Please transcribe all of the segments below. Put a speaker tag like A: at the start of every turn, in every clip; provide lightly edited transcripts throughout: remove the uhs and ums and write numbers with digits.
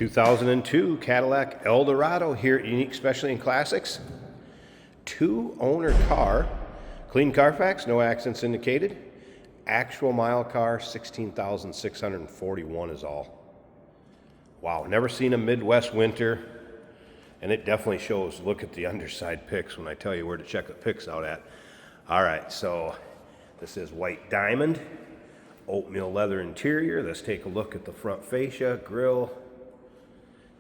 A: 2002 Cadillac Eldorado here at Unique Specialty and Classics. Two-owner car, clean Carfax, no accidents indicated. Actual mile car, 16,641 is all. Wow, never seen a Midwest winter, and it definitely shows. Look at the underside pics when I tell you where to check the pics out at. All right, so this is white diamond, oatmeal leather interior. Let's take a look at the front fascia, grille,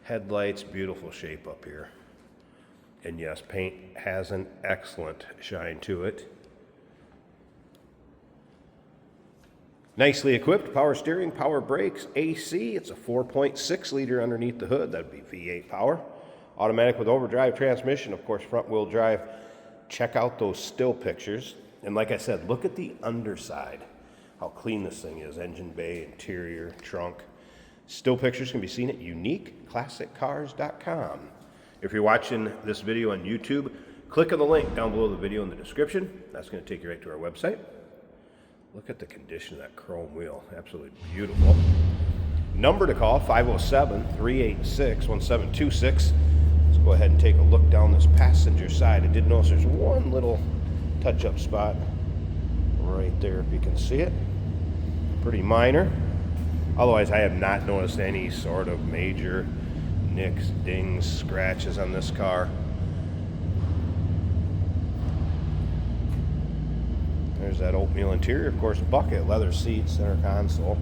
A: headlights, beautiful shape up here. And yes, paint has an excellent shine to it. Nicely equipped, power steering, power brakes, AC. It's a 4.6 liter underneath the hood. That'd be V8 power. Automatic with overdrive transmission, of course, front wheel drive. Check out those still pictures. And like I said, look at the underside, how clean this thing is. Engine bay, interior, trunk. Still pictures can be seen at uniqueclassiccars.com. If you're watching this video on YouTube, click on the link down below the video in the description. That's going to take you right to our website. Look at the condition of that chrome wheel. Absolutely beautiful. Number to call, 507-386-1726. Let's go ahead and take a look down this passenger side. I did notice there's one little touch-up spot right there, if you can see it. Pretty minor. Otherwise, I have not noticed any sort of major nicks, dings, scratches on this car. There's that oatmeal interior, of course, bucket, leather seats, center console.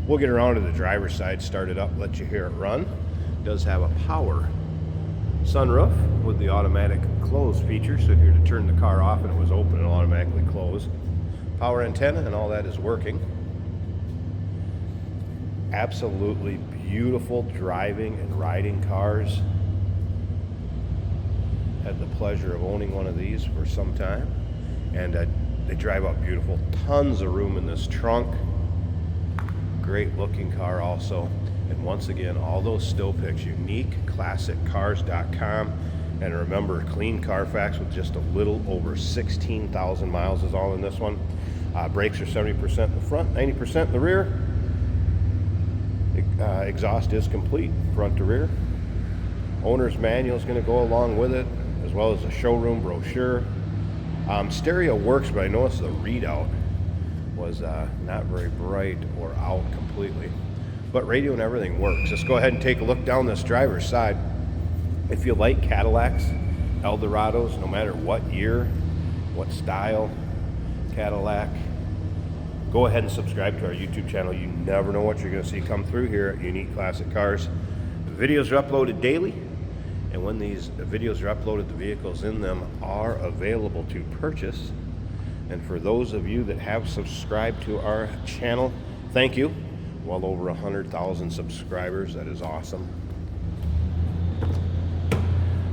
A: We'll get around to the driver's side, start it up, let you hear it run. It does have a power sunroof with the automatic close feature, so if you were to turn the car off and it was open, it'll automatically close. Power antenna and all that is working. Absolutely beautiful driving and riding cars. Had the pleasure of owning one of these for some time, and they drive up beautiful. Tons of room in this trunk. Great looking car also. And once again, all those still pics, uniqueclassiccars.com. And remember, clean Carfax with just a little over 16,000 miles is all in this one. Brakes are 70% in the front, 90% in the rear. Exhaust is complete, front to rear. Owner's manual is going to go along with it, as well as a showroom brochure. Stereo works, but I noticed the readout was not very bright or out completely. But radio and everything works. Let's go ahead and take a look down this driver's side. If you like Cadillacs, Eldorados, no matter what year, what style Cadillac, go ahead and subscribe to our YouTube channel. You never know what you're going to see come through here at Unique Classic Cars. The videos are uploaded daily, and when these videos are uploaded, the vehicles in them are available to purchase. And for those of you that have subscribed to our channel, thank you. Well over 100,000 subscribers. That is awesome.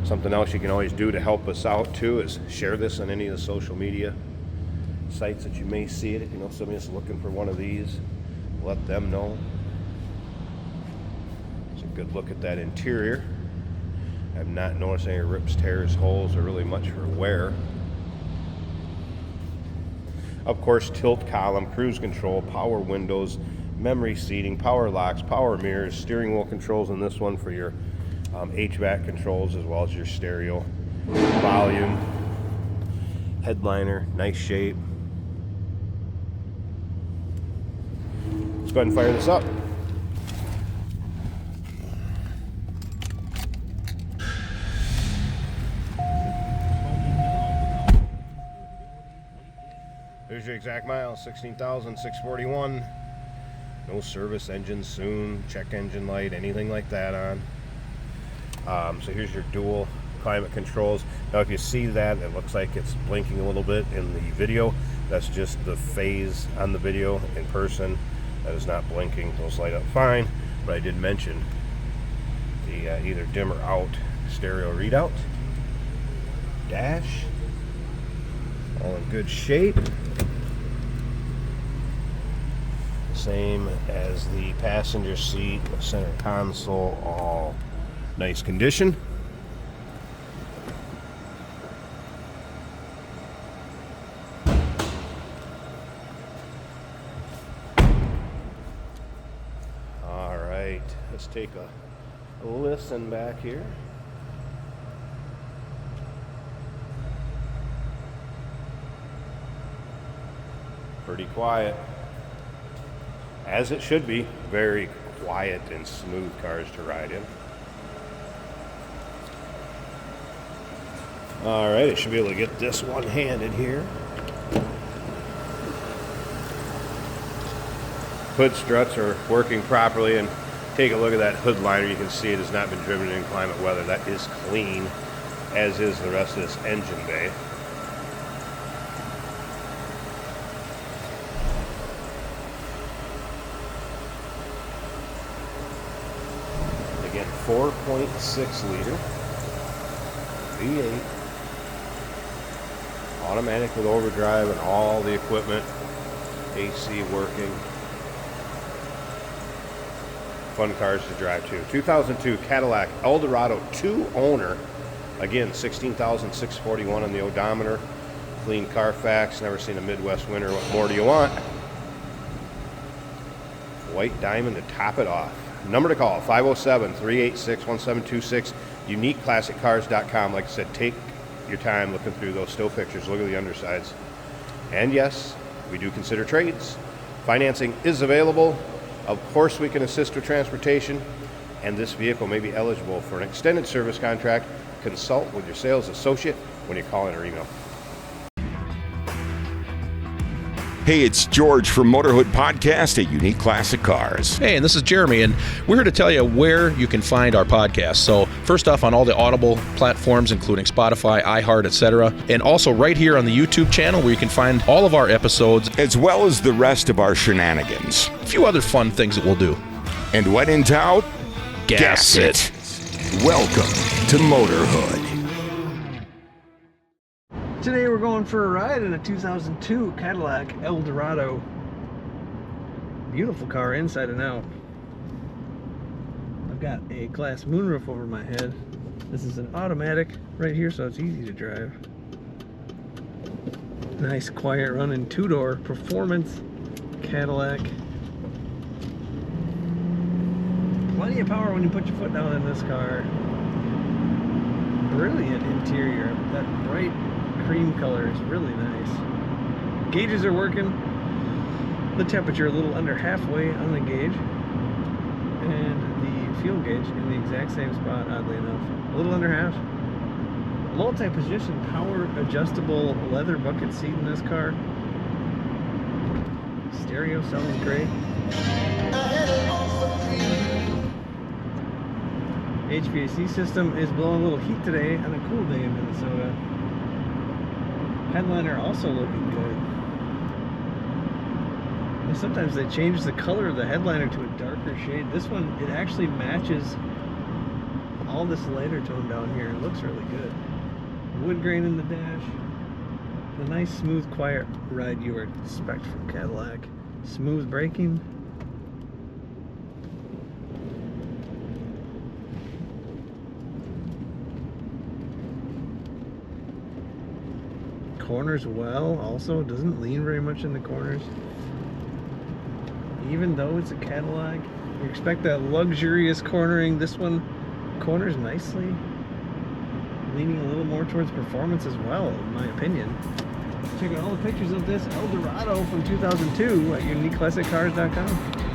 A: Something else you can always do to help us out too is share this on any of the social media sites that you may see it. If you know somebody that's looking for one of these, let them know. It's a good look at that interior. I have not noticed any rips, tears, holes, or really much for wear. Of course, tilt column, cruise control, power windows, memory seating, power locks, power mirrors, steering wheel controls in this one for your HVAC controls, as well as your stereo, volume, headliner, nice shape. Let's go ahead and fire this up. There's your exact miles, 16,641. No service, engine soon, check engine light, anything like that on. So here's your dual climate controls. Now if you see that, it looks like it's blinking a little bit in the video. That's just the phase on the video. In person, that is not blinking. Those light up fine, but I did mention the either dim or out stereo readout. Dash, all in good shape. Same as the passenger seat, the center console, all nice condition. All right, let's take a listen back here. Pretty quiet. As it should be. Very quiet and smooth cars to ride in. Alright, I should be able to get this one-handed here. Hood struts are working properly, and take a look at that hood liner. You can see it has not been driven in inclement weather. That is clean, as is the rest of this engine bay. Again, 4.6 liter V8, automatic with overdrive and all the equipment, AC working. Fun cars to drive too. 2002 Cadillac Eldorado 2-owner. Again, 16,641 on the odometer. Clean Carfax. Never seen a Midwest winter. What more do you want? White diamond to top it off. Number to call, 507-386-1726. UniqueClassicCars.com. Like I said, take your time looking through those still pictures. Look at the undersides. And yes, we do consider trades. Financing is available. Of course, we can assist with transportation, and this vehicle may be eligible for an extended service contract. Consult with your sales associate when you call in or email.
B: Hey, it's George from Motorhood Podcast at Unique Classic Cars.
C: Hey, and this is Jeremy, and we're here to tell you where you can find our podcast. So first off, on all the Audible platforms, including Spotify, iHeart, etc., and also right here on the YouTube channel where you can find all of our episodes,
B: as well as the rest of our shenanigans.
C: A few other fun things that we'll do.
B: And when in doubt, gas it. Welcome to Motorhood.
D: Today we're going for a ride in a 2002 Cadillac Eldorado. Beautiful car inside and out. I've got a glass moonroof over my head. This is an automatic right here, so it's easy to drive. Nice quiet running 2-door performance Cadillac. Plenty of power when you put your foot down in this car. Brilliant interior. That bright cream color is really nice. Gauges are working. The temperature a little under halfway on the gauge, and the fuel gauge in the exact same spot, oddly enough, a little under half. Multi-position power adjustable leather bucket seat in this car. Stereo sounds great. HVAC system is blowing a little heat today on a cool day in Minnesota. Headliner also looking good. And sometimes they change the color of the headliner to a darker shade. This one, it actually matches all this lighter tone down here. It looks really good. Wood grain in the dash. The nice, smooth, quiet ride you would expect from Cadillac. Smooth braking. Corners well, also doesn't lean very much in the corners. Even though it's a Cadillac, you expect that luxurious cornering. This one corners nicely, leaning a little more towards performance as well, in my opinion. Check out all the pictures of this Eldorado from 2002 at UniqueClassicCars.com.